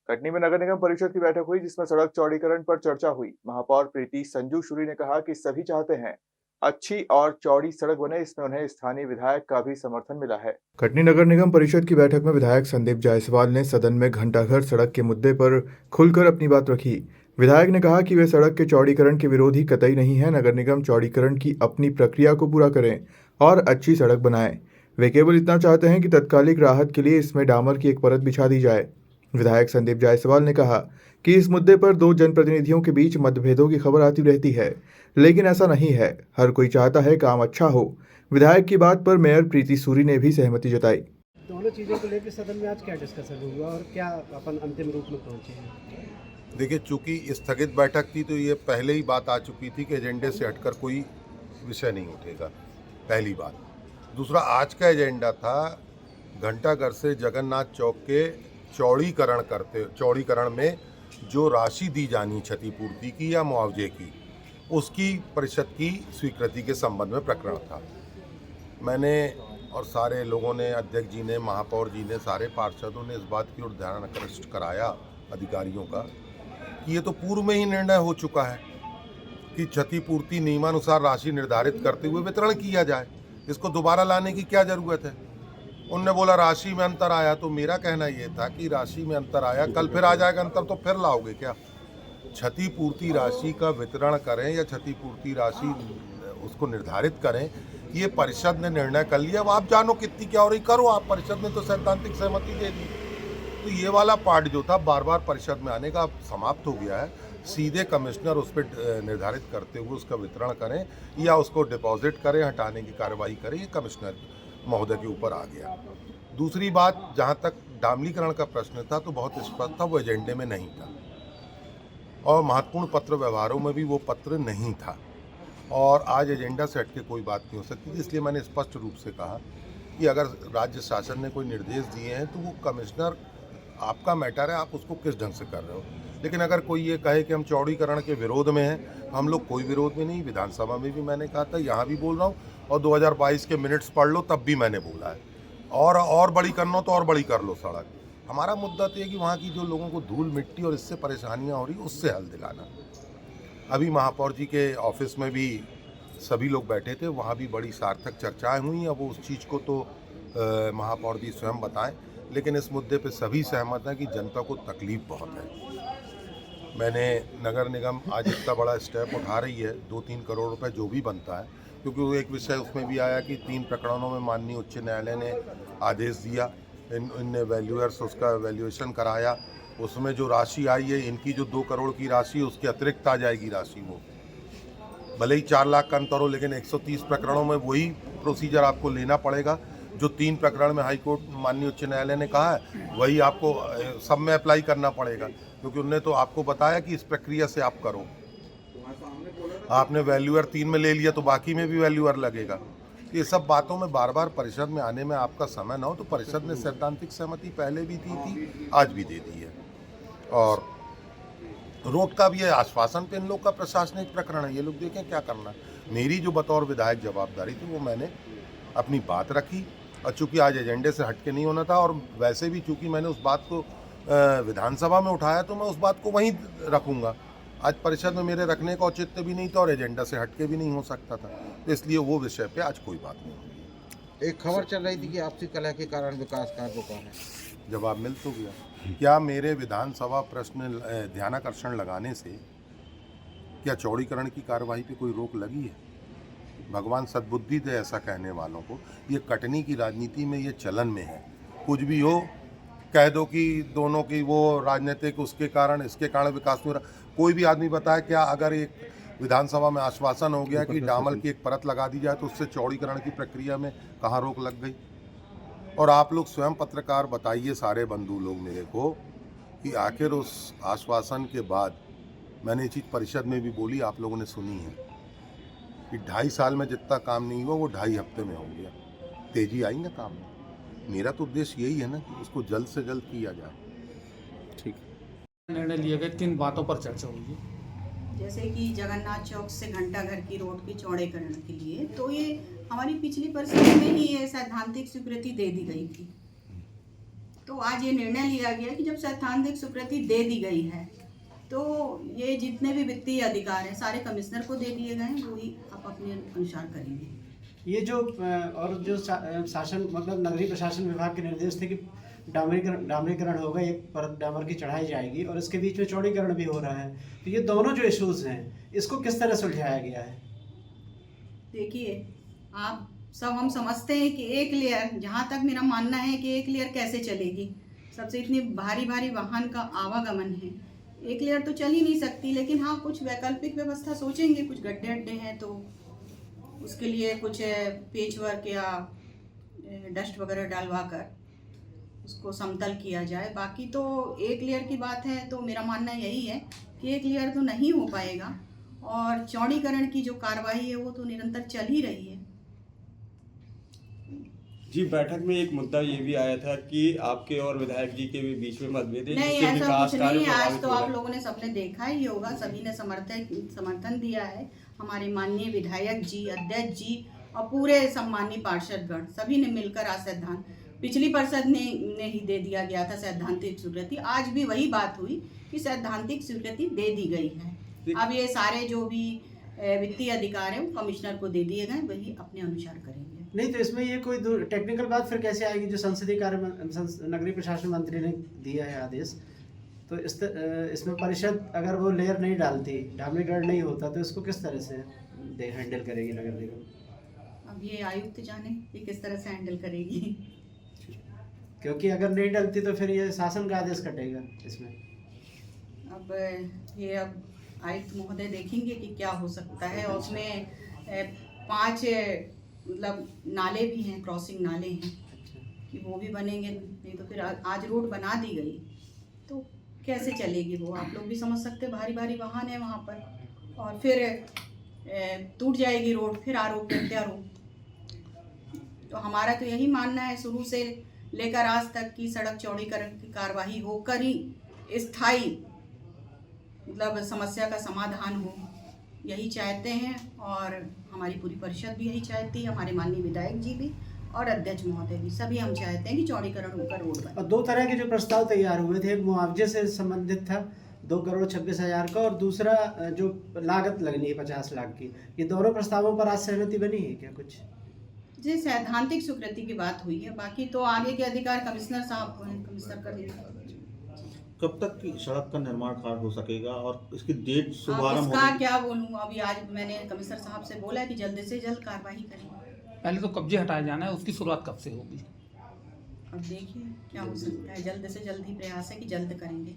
कटनी में नगर निगम परिषद की बैठक हुई जिसमें सड़क चौड़ीकरण पर चर्चा हुई। महापौर प्रीति संजू शूरी ने कहा कि सभी चाहते हैं अच्छी और चौड़ी सड़क बने। इसमें उन्हें स्थानीय विधायक का भी समर्थन मिला है। कटनी नगर निगम परिषद की बैठक में विधायक संदीप जायसवाल ने सदन में घंटाघर सड़क के मुद्दे पर खुलकर अपनी बात रखी। विधायक ने कहा कि वे सड़क के चौड़ीकरण के विरोधी कतई नहीं है। नगर निगम चौड़ीकरण की अपनी प्रक्रिया को पूरा करें और अच्छी सड़क बनाएं। वे केवल इतना चाहते हैं कि तत्कालिक राहत के लिए इसमें डामर की एक परत बिछा दी जाए। विधायक संदीप जायसवाल ने कहा कि इस मुद्दे पर दो जनप्रतिनिधियों के बीच मतभेदों की खबर आती रहती है, लेकिन ऐसा नहीं है। हर कोई चाहता है काम अच्छा हो। विधायक की बात पर मेयर प्रीति सूरी ने भी सहमति जताई। दोनों चीज़ों को लेकर सदन में आज क्या डिस्कशन हुआ और क्या अपन अंतिम रूप में पहुंचे हैं? देखिए, चूंकि स्थगित बैठक थी तो ये पहले ही बात आ चुकी थी कि एजेंडे से हटकर कोई विषय नहीं उठेगा, पहली बात। दूसरा, आज का एजेंडा था घंटाघर से जगन्नाथ चौक के चौड़ीकरण में जो राशि दी जानी क्षतिपूर्ति की या मुआवजे की, उसकी परिषद की स्वीकृति के संबंध में प्रकरण था। मैंने और सारे लोगों ने, अध्यक्ष जी ने, महापौर जी ने, सारे पार्षदों ने इस बात की ओर ध्यान आकृष्ट कराया अधिकारियों का कि ये तो पूर्व में ही निर्णय हो चुका है कि क्षतिपूर्ति नियमानुसार राशि निर्धारित करते हुए वितरण किया जाए। इसको दोबारा लाने की क्या जरूरत है? उनने बोला राशि में अंतर आया, तो मेरा कहना ये था कि राशि में अंतर आया, कल फिर आ जाएगा अंतर तो फिर लाओगे क्या? क्षतिपूर्ति राशि का वितरण करें या क्षतिपूर्ति राशि उसको निर्धारित करें, ये परिषद ने निर्णय कर लिया। अब आप जानो कितनी क्या हो रही, करो आप। परिषद ने तो सैद्धांतिक सहमति दे दी। तो ये वाला पार्ट जो था बार बार परिषद में आने का, अब समाप्त हो गया है। सीधे कमिश्नर उस पर निर्धारित करते हुए उसका वितरण करें या उसको डिपॉजिट करें, हटाने की कार्रवाई करें, ये कमिश्नर महोदय के ऊपर आ गया। दूसरी बात, जहाँ तक डामलीकरण का प्रश्न था तो बहुत स्पष्ट था, वो एजेंडे में नहीं था और महत्वपूर्ण पत्र व्यवहारों में भी वो पत्र नहीं था और आज एजेंडा से हटके कोई बात नहीं हो सकती। इसलिए मैंने स्पष्ट रूप से कहा कि अगर राज्य शासन ने कोई निर्देश दिए हैं तो वो कमिश्नर, आपका मैटर है, आप उसको किस ढंग से कर रहे हो। लेकिन अगर कोई ये कहे कि हम चौड़ीकरण के विरोध में हैं, हम लोग कोई विरोध में नहीं। विधानसभा में भी मैंने कहा था, यहाँ भी बोल रहा हूँ और 2022 के मिनट्स पढ़ लो, तब भी मैंने बोला है। और बड़ी करना तो और बड़ी कर लो सड़क। हमारा मुद्दा तो ये कि वहाँ की जो लोगों को धूल मिट्टी और इससे परेशानियाँ हो रही, उससे हल दिलाना। अभी महापौर जी के ऑफिस में भी सभी लोग बैठे थे, वहाँ भी बड़ी सार्थक चर्चाएं हुई। अब उस चीज़ को तो महापौर जी स्वयं बताएं, लेकिन इस मुद्दे पे सभी सहमत हैं कि जनता को तकलीफ बहुत है। मैंने नगर निगम आज इतना बड़ा स्टेप उठा रही है, 2-3 करोड़ रुपए जो भी बनता है, क्योंकि वो एक विषय उसमें भी आया कि 3 प्रकरणों में माननीय उच्च न्यायालय ने आदेश दिया, इनने वैल्यूअर्स उसका वैल्यूएशन कराया। उसमें जो राशि आई है, इनकी जो 2 करोड़ की राशि है उसके अतिरिक्त आ जाएगी राशि। वो भले ही 4 लाख का अंतर हो, लेकिन 130 प्रकरणों में वही प्रोसीजर आपको लेना पड़ेगा जो 3 प्रकरण में हाईकोर्ट माननीय उच्च न्यायालय ने कहा है, वही आपको सब में अप्लाई करना पड़ेगा। क्योंकि उन्होंने तो आपको बताया कि इस प्रक्रिया से आप करो। आपने वैल्यूअर 3 में ले लिया तो बाकी में भी वैल्यूअर लगेगा। ये सब बातों में बार बार परिषद में आने में आपका समय ना हो, तो परिषद ने सैद्धांतिक सहमति पहले भी दी थी, आज भी दे दी है। और रोड का भी है आश्वासन पे इन लोग का प्रशासनिक प्रकरण है, ये लोग देखें क्या करना है। मेरी जो बतौर विधायक जवाबदारी थी वो मैंने अपनी बात रखी, और चूंकि आज एजेंडे से हटके नहीं होना था, और वैसे भी चूंकि मैंने उस बात को विधानसभा में उठाया तो मैं उस बात को वहीं रखूंगा। आज परिषद में मेरे रखने का औचित्य भी नहीं था और एजेंडा से हटके भी नहीं हो सकता था, तो इसलिए वो विषय पे आज कोई बात नहीं होगी। एक खबर चल रही थी कि आपसी कलह के कारण विकास कार्य रुका है। जवाब मिल तो गया। क्या मेरे विधानसभा प्रश्न ध्यानाकर्षण लगाने से क्या चौड़ीकरण की कार्रवाई पे कोई रोक लगी है? भगवान सद्बुद्धि दे ऐसा कहने वालों को। ये कटनी की राजनीति में ये चलन में है, कुछ भी हो कह दो कि दोनों की वो राजनीतिक उसके कारण इसके कारण विकास नहीं हो रहा। कोई भी आदमी बताए क्या, अगर एक विधानसभा में आश्वासन हो गया कि डामर की एक परत लगा दी जाए तो उससे चौड़ीकरण की प्रक्रिया में कहाँ रोक लग गई? और आप लोग स्वयं पत्रकार बताइए, सारे बंधु लोग मेरे को, कि आखिर उस आश्वासन के बाद मैंने ये चीज़ परिषद में भी बोली, आप लोगों ने सुनी है कि 2.5 साल में जितना काम नहीं हुआ वो 2.5 हफ्ते में हो गया। तेजी आई ना काम में। मेरा तो उद्देश्य यही है ना कि उसको जल्द से जल्द किया जाए। ठीक निर्णय लिए गए, 3 बातों पर चर्चा हुई, जैसे कि जगन्नाथ चौक से घंटाघर की रोड के चौड़ीकरण के लिए, तो ये हमारी पिछली परिषद में ही ये सैद्धांतिक स्वीकृति दे दी गई थी। तो आज ये निर्णय लिया गया कि जब सैद्धांतिक स्वीकृति दे दी गई है तो ये जितने भी वित्तीय अधिकार हैं सारे कमिश्नर को दे दिए गए हैं, वही आप अपने अनुसार करेंगे। ये जो और जो शासन मतलब नगरीय प्रशासन विभाग के निर्देश थे कि डामरीकरण होगा, एक परत डामर की चढ़ाई जाएगी और इसके बीच में चौड़ीकरण भी हो रहा है, तो ये दोनों जो इश्यूज हैं इसको किस तरह सुलझाया गया है? देखिए, आप सब हम समझते हैं कि एक लेयर, जहाँ तक मेरा मानना है कि एक लेयर कैसे चलेगी, सबसे इतनी भारी भारी वाहन का आवागमन है, एक लेयर तो चल ही नहीं सकती। लेकिन हाँ, कुछ वैकल्पिक व्यवस्था सोचेंगे, कुछ गड्ढे अड्डे हैं तो उसके लिए कुछ पेच वर्क या डस्ट वगैरह डालवा कर उसको समतल किया जाए। बाकी तो एक लेयर की बात है तो मेरा मानना यही है कि एक लेयर तो नहीं हो पाएगा और चौड़ीकरण की जो कार्रवाई है वो तो निरंतर चल ही रही है। जी, बैठक में एक मुद्दा ये भी आया था कि आपके और विधायक जी के भी बीच में मतभेद है, नहीं, जिससे ऐसा विकास कुछ कार्य नहीं है। आज प्रभावित तो हो रहे आप हैं। लोगों ने सबने देखा ही होगा, सभी ने समर्थन दिया है। हमारे माननीय विधायक जी, अध्यक्ष जी और पूरे सम्मानीय पार्षदगण सभी ने मिलकर आज सैद्धांत, पिछली परिषद ने ही दे दिया गया था सैद्धांतिक स्वीकृति। आज भी वही बात हुई कि सैद्धांतिक स्वीकृति दे दी गई है। अब ये सारे जो भी वित्तीय अधिकार है वो कमिश्नर को दे दिए गए, वही अपने अनुसार करेंगे। नहीं तो इसमें ये कोई टेक्निकल बात फिर कैसे आएगी? जो संसदीय कार्य नगरीय प्रशासन मंत्री ने दिया है आदेश, तो इसमें परिषद अगर वो लेयर नहीं डालती, डामरीकरण नहीं होता, तो इसको किस तरह से हैंडल करेगी नगर निगम? अब ये आयुक्त जाने ये किस तरह से हैंडल करेगी। क्योंकि अगर नहीं डलती तो फिर ये शासन का आदेश कटेगा इसमें। अब ये आयुक्त महोदय देखेंगे कि क्या हो सकता है। और उसमें 5 मतलब नाले भी हैं, क्रॉसिंग नाले हैं कि वो भी बनेंगे। नहीं तो फिर आज रोड बना दी गई तो कैसे चलेगी वो, आप लोग भी समझ सकते हैं। भारी भारी वाहन है वहाँ पर और फिर टूट जाएगी रोड, फिर आरोप प्रत्यारोप। तो हमारा तो यही मानना है शुरू से लेकर आज तक की सड़क चौड़ीकरण की कार्यवाही होकर ही स्थायी मतलब समस्या का समाधान हो, यही चाहते हैं। और हमारी पूरी परिषद भी यही चाहती है, हमारे माननीय विधायक जी भी और अध्यक्ष महोदय भी, सभी हम चाहते हैं कि चौड़ीकरण होकर रोड बने। और 2 तरह के जो प्रस्ताव तैयार हुए थे, एक मुआवजे से संबंधित था 2,26,000 का, और दूसरा जो लागत लगनी है 50 लाख की। ये दोनों प्रस्तावों पर आज सहमति बनी है क्या कुछ? जी, सैद्धांतिक स्वीकृति की बात हुई है, बाकी तो आगे के अधिकार कमिश्नर साहब को हैं, कमिश्नर कर देंगे। कब तक की सड़क का निर्माण कार्य हो सकेगा और इसकी डेट अब शुभारंभ इसका होगी? क्या बोलूँ, अभी आज मैंने कमिश्नर साहब से बोला है कि जल्द से जल्द कार्रवाई करें। पहले तो कब्जे हटाए जाना है, उसकी शुरुआत कब से होगी? अब देखिए क्या हो सकता है, जल्द से जल्द ही प्रयास है कि जल्द करेंगे।